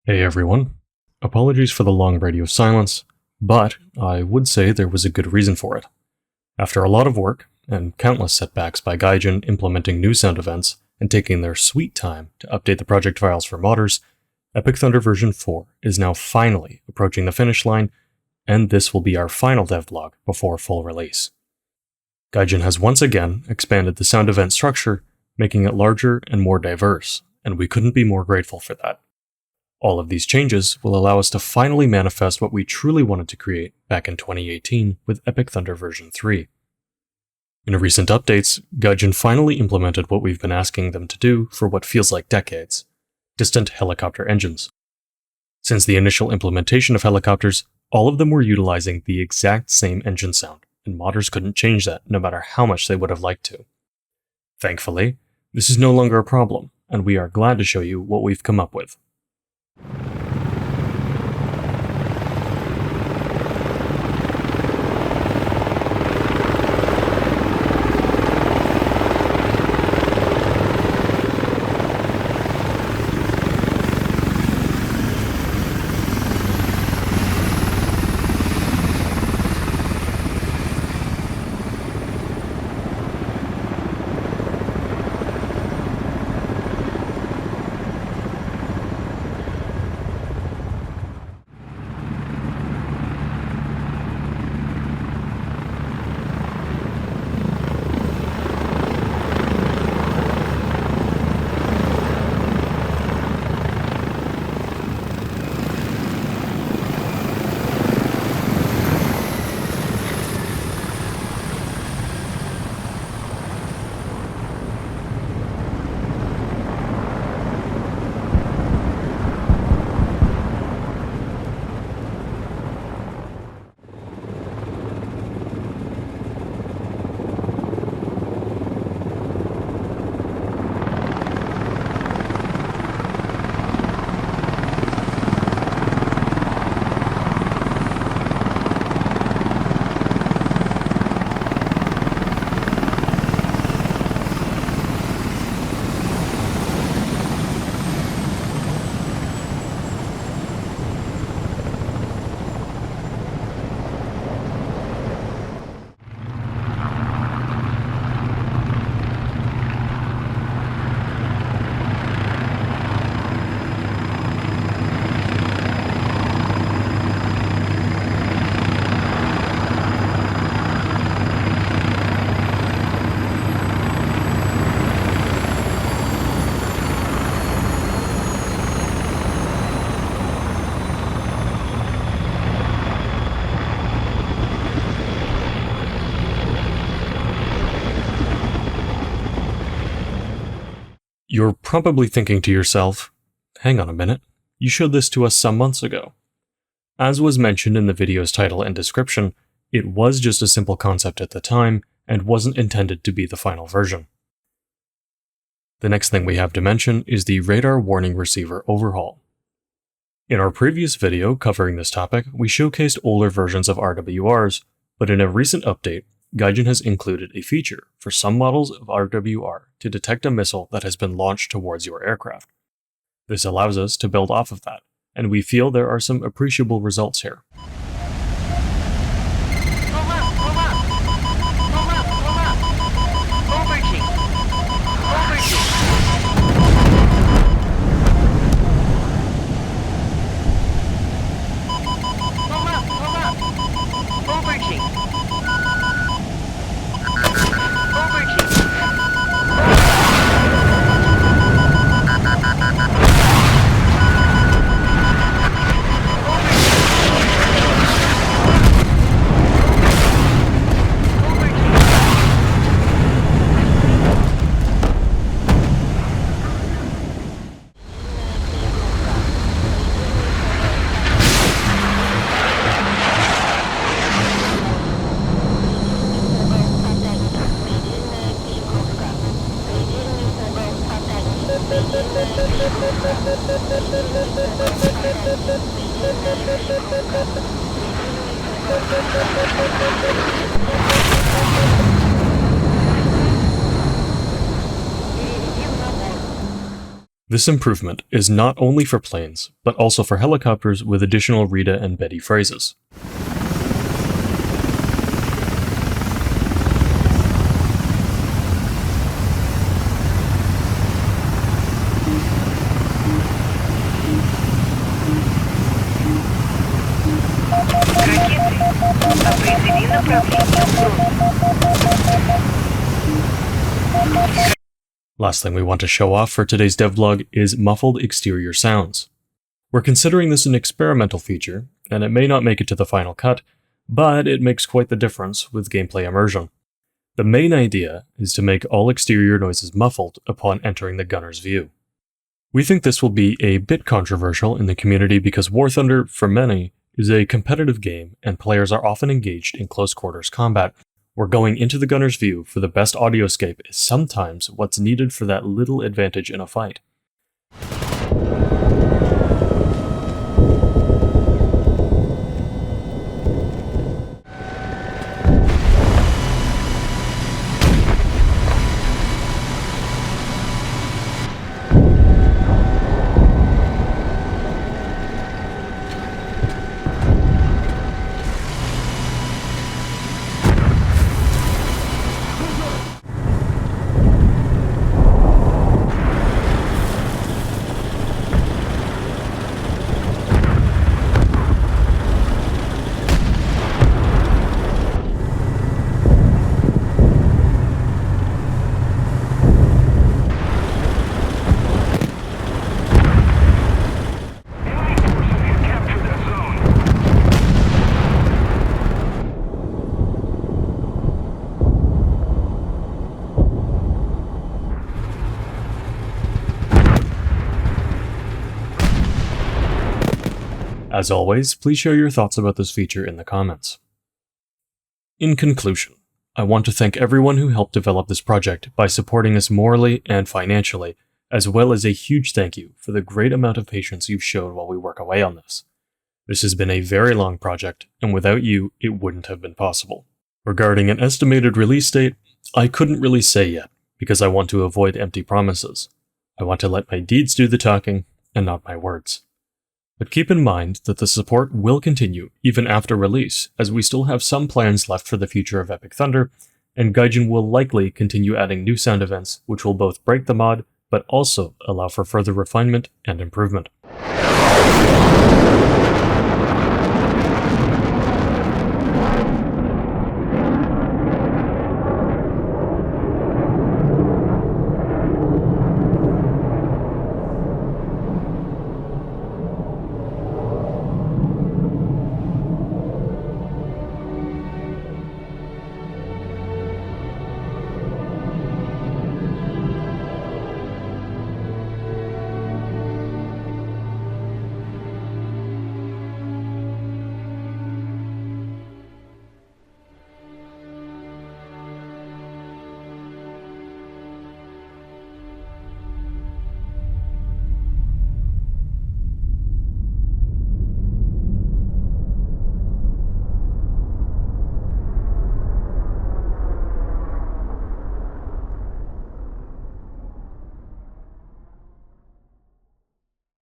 Hey everyone. Apologies for the long radio silence, but I would say there was a good reason for it. After a lot of work, and countless setbacks by Gaijin implementing new sound events and taking their sweet time to update the project files for modders, Epic Thunder version 4 is now finally approaching the finish line, and this will be our final devblog before full release. Gaijin has once again expanded the sound event structure, making it larger and more diverse, and we couldn't be more grateful for that. All of these changes will allow us to finally manifest what we truly wanted to create back in 2018 with Epic Thunder version 3. In recent updates, Gaijin finally implemented what we've been asking them to do for what feels like decades: distant helicopter engines. Since the initial implementation of helicopters, all of them were utilizing the exact same engine sound, and modders couldn't change that no matter how much they would have liked to. Thankfully, this is no longer a problem, and we are glad to show you what we've come up with. You're probably thinking to yourself, hang on a minute, you showed this to us some months ago. As was mentioned in the video's title and description, it was just a simple concept at the time and wasn't intended to be the final version. The next thing we have to mention is the radar warning receiver overhaul. In our previous video covering this topic, we showcased older versions of RWRs, but in a recent update, Gaijin has included a feature for some models of RWR to detect a missile that has been launched towards your aircraft. This allows us to build off of that, and we feel there are some appreciable results here. This improvement is not only for planes, but also for helicopters with additional Rita and Betty phrases. Last thing we want to show off for today's devblog is muffled exterior sounds. We're considering this an experimental feature, and it may not make it to the final cut, but it makes quite the difference with gameplay immersion. The main idea is to make all exterior noises muffled upon entering the gunner's view. We think this will be a bit controversial in the community because War Thunder, for many, is a competitive game and players are often engaged in close quarters combat, where going into the gunner's view for the best audioscape is sometimes what's needed for that little advantage in a fight. As always, please share your thoughts about this feature in the comments. In conclusion, I want to thank everyone who helped develop this project by supporting us morally and financially, as well as a huge thank you for the great amount of patience you've showed while we work away on this. This has been a very long project, and without you, it wouldn't have been possible. Regarding an estimated release date, I couldn't really say yet, because I want to avoid empty promises. I want to let my deeds do the talking, and not my words. But keep in mind that the support will continue even after release, as we still have some plans left for the future of Epic Thunder, and Gaijin will likely continue adding new sound events which will both break the mod, but also allow for further refinement and improvement.